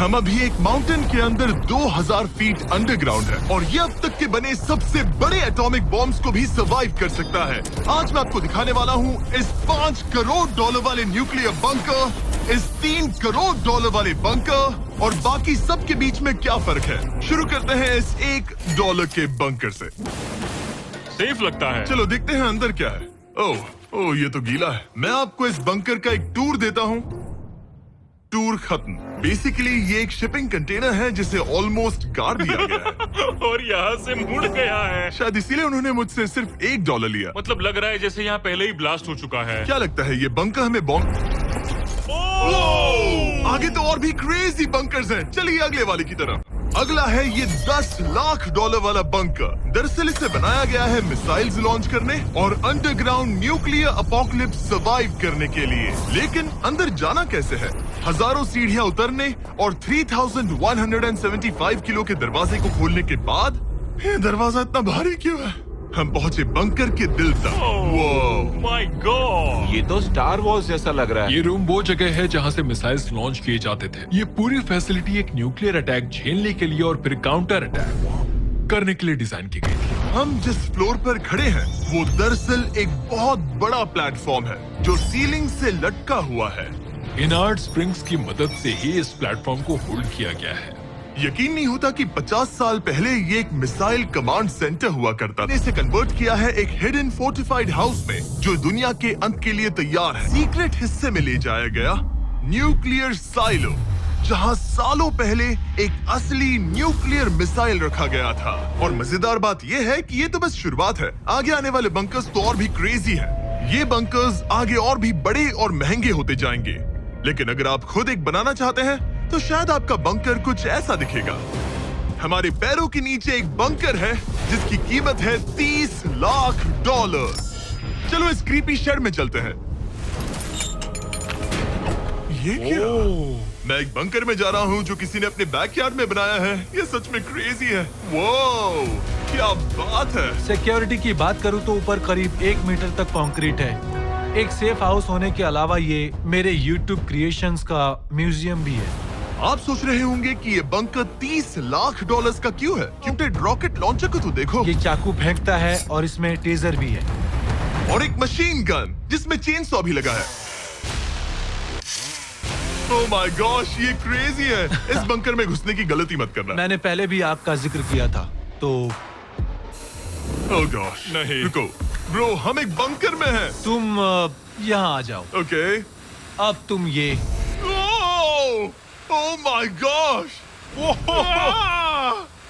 हम अभी एक माउंटेन के अंदर 2000 फीट अंडरग्राउंड है और ये अब तक के बने सबसे बड़े एटॉमिक बॉम्ब्स को भी सर्वाइव कर सकता है। आज मैं आपको दिखाने वाला हूँ इस $5 करोड़ वाले न्यूक्लियर बंकर, इस $3 करोड़ वाले बंकर और बाकी सब के बीच में क्या फर्क है। शुरू करते हैं इस $1 के बंकर से। सेफ लगता है। चलो देखते हैं अंदर क्या है। ओह ये तो गीला है। मैं आपको इस बंकर का एक टूर देता हूँ। टूर खत्म। बेसिकली ये एक शिपिंग कंटेनर है जिसे ऑलमोस्ट गाड़ दिया गया है और यहाँ से मुड़ गया है। शायद इसीलिए उन्होंने मुझसे सिर्फ $1 लिया। मतलब लग रहा है जैसे यहाँ पहले ही ब्लास्ट हो चुका है। क्या लगता है ये बंकर हमें बॉम्ब? आगे तो और भी क्रेजी बंकर्स हैं। चलिए अगले वाले की तरफ। अगला है ये $10 लाख वाला बंकर। दरअसल इसे बनाया गया है मिसाइल्स लॉन्च करने और अंडरग्राउंड न्यूक्लियर अपोकलिप्स सर्वाइव करने के लिए। लेकिन अंदर जाना कैसे है? हजारों सीढ़ियां उतरने और 3175 किलो के दरवाजे को खोलने के बाद ये दरवाजा इतना भारी क्यों है? हम पहुंचे बंकर के दिल तक। माय गॉड, ये तो स्टार वॉर्स जैसा लग रहा है। ये रूम वो जगह है जहाँ से मिसाइल्स लॉन्च किए जाते थे। ये पूरी फैसिलिटी एक न्यूक्लियर अटैक झेलने के लिए और फिर काउंटर अटैक करने के लिए डिजाइन की गई थी। हम जिस फ्लोर पर खड़े हैं वो दरअसल एक बहुत बड़ा प्लेटफॉर्म है जो सीलिंग से लटका हुआ है। इनार्ड स्प्रिंग्स की मदद से ही इस प्लेटफॉर्म को होल्ड किया गया है। यकीन नहीं होता कि 50 साल पहले ये एक मिसाइल कमांड सेंटर हुआ करता था। इसे कन्वर्ट किया है एक हिडन फोर्टिफाइड हाउस में जो दुनिया के अंत के लिए तैयार है। सीक्रेट हिस्से में ले जाया गया न्यूक्लियर साइलो, जहां सालों पहले एक असली न्यूक्लियर मिसाइल रखा गया था। और मजेदार बात यह है कि ये तो बस शुरुआत है। आगे आने वाले बंकर्स तो और भी क्रेजी हैं। ये बंकर्स आगे और भी बड़े और महंगे होते जाएंगे। लेकिन अगर आप खुद एक बनाना चाहते हैं तो शायद आपका बंकर कुछ ऐसा दिखेगा। हमारे पैरों के नीचे एक बंकर है जिसकी कीमत है $30 लाख। चलो इस क्रीपी शेड में चलते हैं। ये क्या? मैं एक बंकर में जा रहा हूँ जो किसी ने अपने बैकयार्ड में बनाया है। ये सच में क्रेजी है। वो क्या बात है। सिक्योरिटी की बात करूँ तो ऊपर करीब 1 मीटर तक कंक्रीट है। एक सेफ हाउस होने के अलावा ये मेरे YouTube क्रिएशंस का म्यूजियम भी है। आप सोच रहे होंगे कि ये बंकर $30 लाख का क्यों है? क्योंकि रॉकेट लॉन्चर को तो देखो। ये चाकू फेंकता है और इसमें टेजर भी है और एक मशीन गन जिसमें चेन सॉ भी लगा है। ओह माय गॉश, ये क्रेजी है। इस बंकर में घुसने की गलती मत करना। मैंने पहले भी आग का जिक्र किया था तो। ओह गॉश, नहीं रुको ब्रो, हम एक बंकर में हैं। तुम यहाँ आ जाओ। ओके। अब तुम ये। ओह माय गॉश,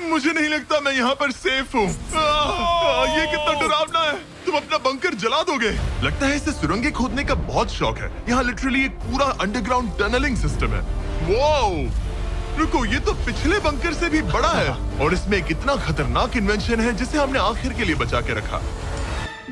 मुझे नहीं लगता मैं यहाँ पर सेफ हूँ। ये कितना डरावना है। तुम अपना बंकर जला दोगे। लगता है इसे सुरंगें खोदने का बहुत शौक है। यहाँ लिटरली एक पूरा अंडरग्राउंड टनलिंग सिस्टम है। रुको, ये तो पिछले बंकर से भी बड़ा है और इसमें एक इतना खतरनाक इन्वेंशन है जिसे हमने आखिर के लिए बचा के रखा।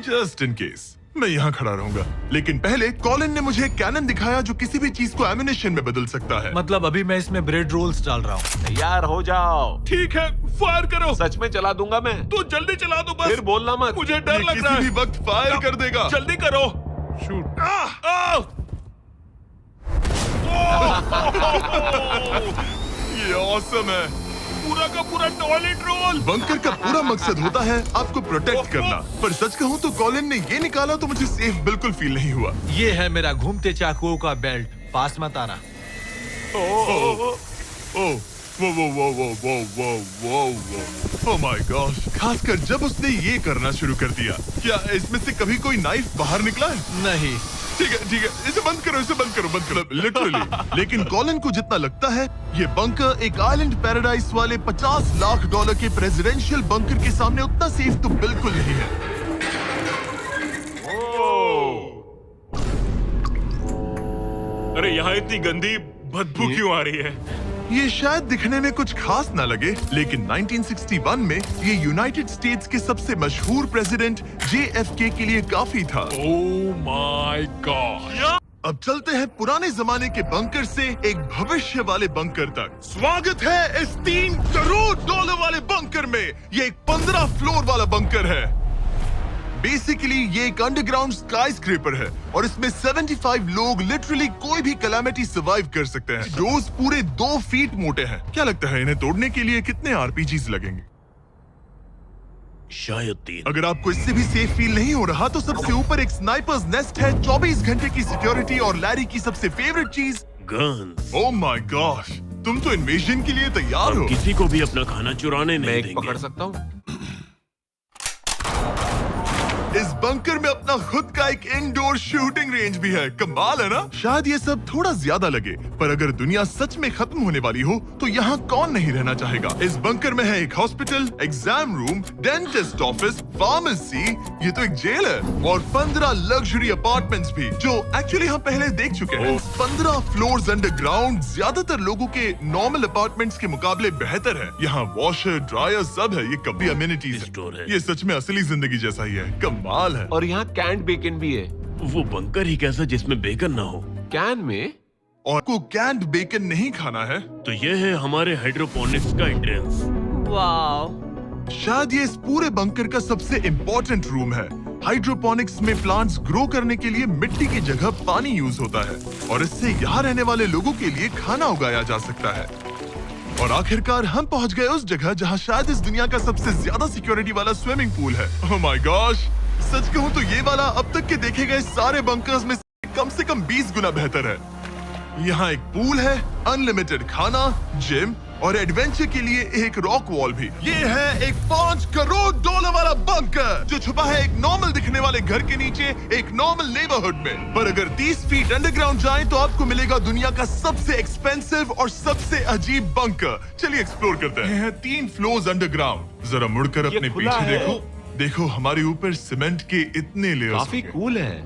जस्ट इन केस मैं यहाँ खड़ा रहूंगा। लेकिन पहले कॉलिन ने मुझे एक कैनन दिखाया जो किसी भी चीज को एम्युनिशन में बदल सकता है। मतलब अभी मैं इसमें ब्रेड रोल्स डाल रहा हूँ। तैयार हो जाओ। ठीक है, फायर करो। सच में चला दूंगा मैं। तो जल्दी चला दो बस। फिर बोलना मत। मुझे डर ये लग रहा किसी है। भी वक्त फायर कर देगा। जल्दी करो। शूट। ये ऑसम है। पूरा का पूरा टॉयलेट रोल। बंकर का पूरा मकसद होता है आपको प्रोटेक्ट करना। पर सच कहूँ तो कॉलिन ने ये निकाला तो मुझे सेफ बिल्कुल फील नहीं हुआ। ये है मेरा घूमते चाकुओं का बेल्ट। पास मत आना। ओह माय गॉश, खासकर जब उसने ये करना शुरू कर दिया। क्या इसमें से कभी कोई नाइफ बाहर निकला है? नहीं। ठीक है, इसे बंद करो, लिटरली। लेकिन कॉलिन को जितना लगता है ये बंकर एक आइलैंड पैराडाइज वाले $50 लाख के प्रेसिडेंशियल बंकर के सामने उतना सेफ तो बिल्कुल नहीं है। अरे यहाँ इतनी गंदी बदबू क्यों आ रही है? ये शायद दिखने में कुछ खास ना लगे, लेकिन 1961 में ये यूनाइटेड स्टेट्स के सबसे मशहूर प्रेसिडेंट JFK के लिए काफी था। Oh my God. अब चलते हैं पुराने जमाने के बंकर से एक भविष्य वाले बंकर तक। स्वागत है इस $3 करोड़ वाले बंकर में। ये एक 15 फ्लोर वाला बंकर है। बेसिकली ये एक अंडरग्राउंड स्काईस्क्रेपर है और इसमें 75 लोग लिटरली कोई भी कैलामिटी सर्वाइव कर सकते हैं। डोर्स पूरे 2 फीट मोटे हैं। क्या लगता है इन्हें तोड़ने के लिए कितने आरपीजीज लगेंगे? शायद 3। अगर आपको इससे भी सेफ फील नहीं हो रहा तो सबसे ऊपर एक स्नाइपर्स नेस्ट है, 24 घंटे की सिक्योरिटी और लैरी की सबसे फेवरेट चीज गन्स। ओह माय गॉश, तुम तो इन्वेजन के लिए तैयार हम हो। किसी को भी अपना खाना चुराने मैं नहीं एक देंगे। पकड़ सकता हूँ? इस बंकर में अपना खुद का एक इंडोर शूटिंग रेंज भी है। कमाल है ना? शायद ये सब थोड़ा ज्यादा लगे, पर अगर दुनिया सच में खत्म होने वाली हो तो यहाँ कौन नहीं रहना चाहेगा। इस बंकर में है एक hospital, exam room, dentist office, pharmacy, ये तो एक जेल है, और 15 लग्जरी अपार्टमेंट्स भी, जो एक्चुअली हम पहले देख चुके हैं। 15 फ्लोर्स अंडरग्राउंड ज्यादातर लोगों के नॉर्मल अपार्टमेंट्स के मुकाबले बेहतर है। यहाँ वॉशर, ड्रायर सब है। ये कभी अमेनिटीज स्टोर है। ये सच में असली जिंदगी जैसा ही है। कमाल है। और यहाँ कैंड बेकन भी है। वो बंकर ही कैसा जिसमें बेकन ना हो। कैन में? और को कैंड बेकन नहीं खाना है तो ये है हमारे हाइड्रोपोनिक्स का एंट्रेंस। वाओ। शायद ये इस पूरे बंकर का सबसे इम्पोर्टेंट रूम है। हाइड्रोपोनिक्स में प्लांट्स ग्रो करने के लिए मिट्टी की जगह पानी यूज होता है और इससे यहाँ रहने वाले लोगों के लिए खाना उगाया जा सकता है। और आखिरकार हम पहुंच गए उस जगह जहाँ शायद इस दुनिया का सबसे ज्यादा सिक्योरिटी वाला स्विमिंग पूल है। ओह माय गॉश, सच कहूँ तो ये वाला अब तक के देखे गए सारे बंकर्स में से कम 20 गुना बेहतर है। यहाँ एक पूल है, अनलिमिटेड खाना, जिम और एडवेंचर के लिए एक रॉक वॉल भी। ये है एक $5 करोड़ वाला बंकर जो छुपा है एक नॉर्मल दिखने वाले घर के नीचे एक नॉर्मल नेबरहुड में। पर अगर 30 फीट अंडरग्राउंड जाएं तो आपको मिलेगा दुनिया का सबसे एक्सपेंसिव और सबसे अजीब बंकर। चलिए एक्सप्लोर करते हैं। 3 फ्लोर्स अंडरग्राउंड। जरा मुड़कर अपने खुला पीछे है। देखो। देखो हमारे ऊपर सीमेंट के इतने लेयर्स। काफी कूल है।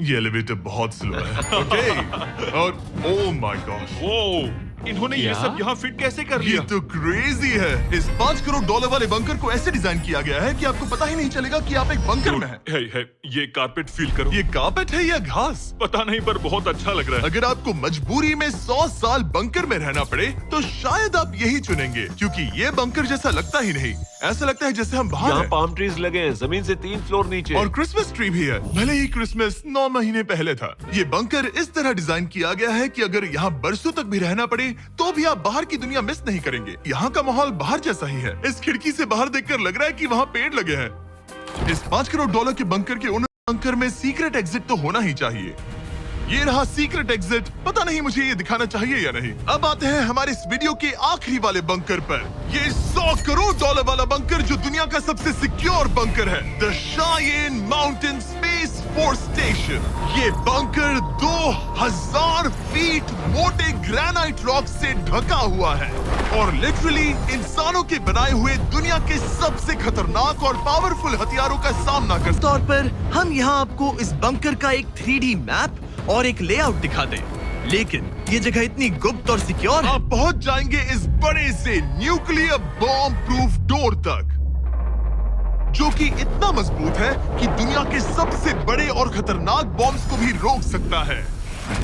ये एलिवेटर बहुत स्लो है। ओके। और ओह माय गॉश, इन्होंने ये सब यहाँ फिट कैसे कर ये लिया? तो क्रेजी है। इस $5 करोड़ वाले बंकर को ऐसे डिजाइन किया गया है कि आपको पता ही नहीं चलेगा कि आप एक बंकर में हैं। है, ये कारपेट फील करो। ये कार्पेट है या घास? पता नहीं पर बहुत अच्छा लग रहा है। अगर आपको मजबूरी में 100 साल बंकर में रहना पड़े तो शायद आप यही चुनेंगे, क्योंकि ये बंकर जैसा लगता ही नहीं। ऐसा लगता है जैसे हम बाहर यहाँ हैं। पाम ट्रीज लगे हैं, जमीन से 3 फ्लोर नीचे। और क्रिसमस ट्री भी है, भले ही क्रिसमस 9 महीने पहले था। ये बंकर इस तरह डिजाइन किया गया है कि अगर यहाँ बरसों तक भी रहना पड़े तो भी आप बाहर की दुनिया मिस नहीं करेंगे। यहाँ का माहौल बाहर जैसा ही है। इस खिड़की से बाहर देखकर लग रहा है कि वहाँ पेड़ लगे हैं। इस $5 करोड़ के बंकर के उन बंकर में सीक्रेट एग्जिट तो होना ही चाहिए। ये रहा सीक्रेट एग्जिट। पता नहीं मुझे ये दिखाना चाहिए या नहीं। अब आते हैं हमारे इस वीडियो के आखिरी वाले बंकर पर। ये $100 करोड़ वाला बंकर जो दुनिया का सबसे सिक्योर बंकर है, the Cheyenne mountain space force station. ये बंकर 2000 फीट मोटे ग्रेनाइट रॉक से ढका हुआ है और लिटरली इंसानों के बनाए हुए दुनिया के सबसे खतरनाक और पावरफुल हथियारों का सामना कर। तौर पर हम यहाँ आपको इस बंकर का एक 3D मैप और एक लेआउट दिखा दें, लेकिन ये जगह इतनी गुप्त और सिक्योर है। आप पहुंच जाएंगे इस बड़े से न्यूक्लियर बॉम्ब प्रूफ डोर तक, जो कि इतना मजबूत है कि दुनिया के सबसे बड़े और खतरनाक बॉम्ब्स को भी रोक सकता है।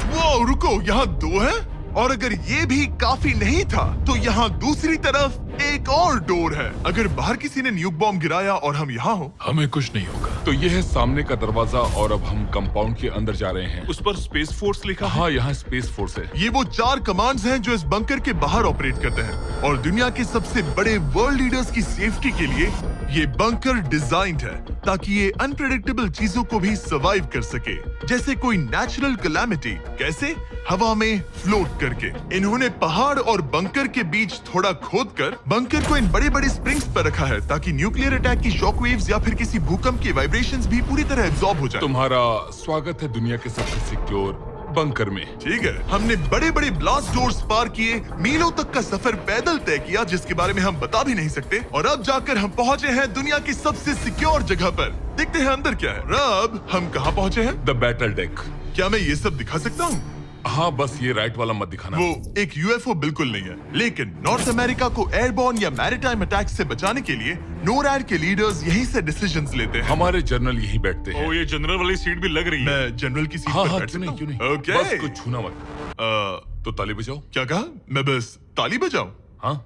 वो रुको, यहाँ 2 है और अगर ये भी काफी नहीं था तो यहाँ दूसरी तरफ एक और डोर है। अगर बाहर किसी ने न्यूक बॉम्ब गिराया और हम यहाँ हो, हमें कुछ नहीं होगा। तो ये है सामने का दरवाजा और अब हम कंपाउंड के अंदर जा रहे हैं। उस पर स्पेस फोर्स लिखा है। हाँ, यहाँ स्पेस फोर्स है। ये वो 4 कमांड्स हैं जो इस बंकर के बाहर ऑपरेट करते हैं और दुनिया के सबसे बड़े वर्ल्ड लीडर्स की सेफ्टी के लिए ये बंकर डिजाइंड है ताकि ये अनप्रेडिक्टेबल चीजों को भी सर्वाइव कर सके, जैसे कोई नेचुरल कैलामिटी। कैसे? हवा में फ्लोट करके। इन्होंने पहाड़ और बंकर के बीच थोड़ा खोदकर बंकर को इन बड़े बड़े स्प्रिंग्स पर रखा है ताकि न्यूक्लियर अटैक की शॉक वेव्स या फिर किसी भूकंप के वाइब्रेशंस भी पूरी तरह एब्जॉर्ब हो जाए। तुम्हारा स्वागत है दुनिया के सबसे सिक्योर बंकर में। ठीक है, हमने बड़े बड़े ब्लास्ट डोर्स पार किए, मीलों तक का सफर पैदल तय किया जिसके बारे में हम बता भी नहीं सकते, और अब जाकर हम पहुंचे हैं दुनिया की सबसे सिक्योर जगह पर। देखते हैं अंदर क्या है। अब हम कहाँ पहुंचे हैं? The battle deck. क्या मैं ये सब दिखा सकता हूँ? हाँ, बस ये राइट वाला मत दिखाना। वो एक यूएफओ बिल्कुल नहीं है, लेकिन नॉर्थ अमेरिका को एयरबॉर्न या मैरीटाइम अटैक से बचाने के लिए नोरैड के लीडर्स यहीं से डिसीजंस लेते हैं। हमारे जनरल यहीं बैठते हैं। ओ, ये जनरल वाली सीट भी लग रही है। मैं जनरल की सीट हाँ पर हाँ, बैठ क्यों नहीं, सकता क्यों हूँ? नहीं। ओके। बस कुछ छूना मत। तो ताली बजाओ। क्या कहा? मैं बस ताली बजाऊं? हाँ,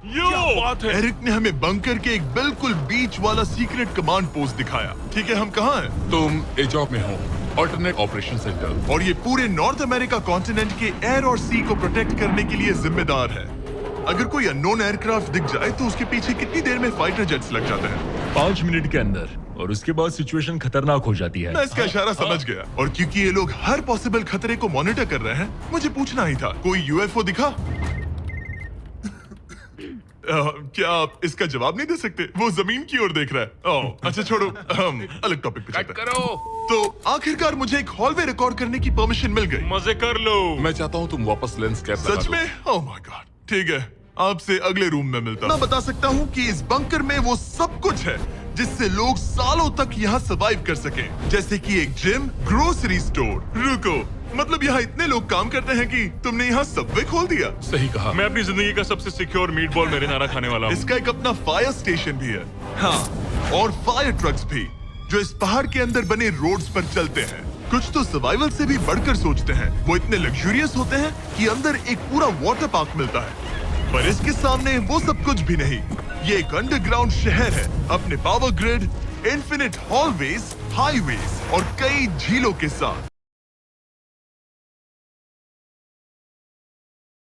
बात है? एरिक ने हमें बंकर के एक बिल्कुल बीच वाला सीक्रेट कमांड पोस्ट दिखाया। ठीक है, हम कहाँ हैं? तुम एजॉप में हो, ऑल्टरनेट ऑपरेशन सेंटर। और ये पूरे नॉर्थ अमेरिका कॉन्टिनेंट के एयर और सी को प्रोटेक्ट करने के लिए जिम्मेदार है। अगर कोई अननोन एयरक्राफ्ट दिख जाए तो उसके पीछे कितनी देर में फाइटर जेट्स लग जाते हैं? 5 मिनट के अंदर, और उसके बाद सिचुएशन खतरनाक हो जाती है। मैं इसका इशारा समझ गया, और क्योंकि ये लोग हर पॉसिबल खतरे को मॉनिटर कर रहे हैं, मुझे पूछना ही था, कोई यूएफओ दिखा? क्या आप इसका जवाब नहीं दे सकते? वो जमीन की ओर देख रहा है। ओह, अच्छा छोड़ो, हम अलग टॉपिक पे चलते हैं। करो। तो आखिरकार मुझे एक हॉलवे रिकॉर्ड करने की परमिशन मिल गई। मजे कर लो। मैं चाहता हूँ तुम वापस लेंस कैप लगा सच दो। में? ओह माय गॉड, ठीक है, आपसे अगले रूम में मिलता हूं। मैं बता सकता हूँ कि इस बंकर में वो सब कुछ है जिससे लोग सालों तक यहाँ सरवाइव कर सके, जैसे कि एक जिम, ग्रोसरी स्टोर। रुको, मतलब यहाँ इतने लोग काम करते हैं कि तुमने यहाँ सबवे खोल दिया? सही कहा। मैं अपनी जिंदगी का सबसे सिक्योर मीट बॉल मैरिनारा खाने वाला हूँ। इसका एक अपना फायर स्टेशन भी है। हाँ, और फायर ट्रक्स भी, जो इस पहाड़ के अंदर बने रोड्स पर चलते हैं। कुछ तो सर्वाइवल से भी बढ़कर सोचते हैं। वो इतने लग्जूरियस होते हैं कि अंदर एक पूरा वाटर पार्क मिलता है, पर इसके सामने वो सब कुछ भी नहीं। ये एक अंडरग्राउंड शहर है, अपने power grid, infinite hallways, highways और कई झीलों के साथ।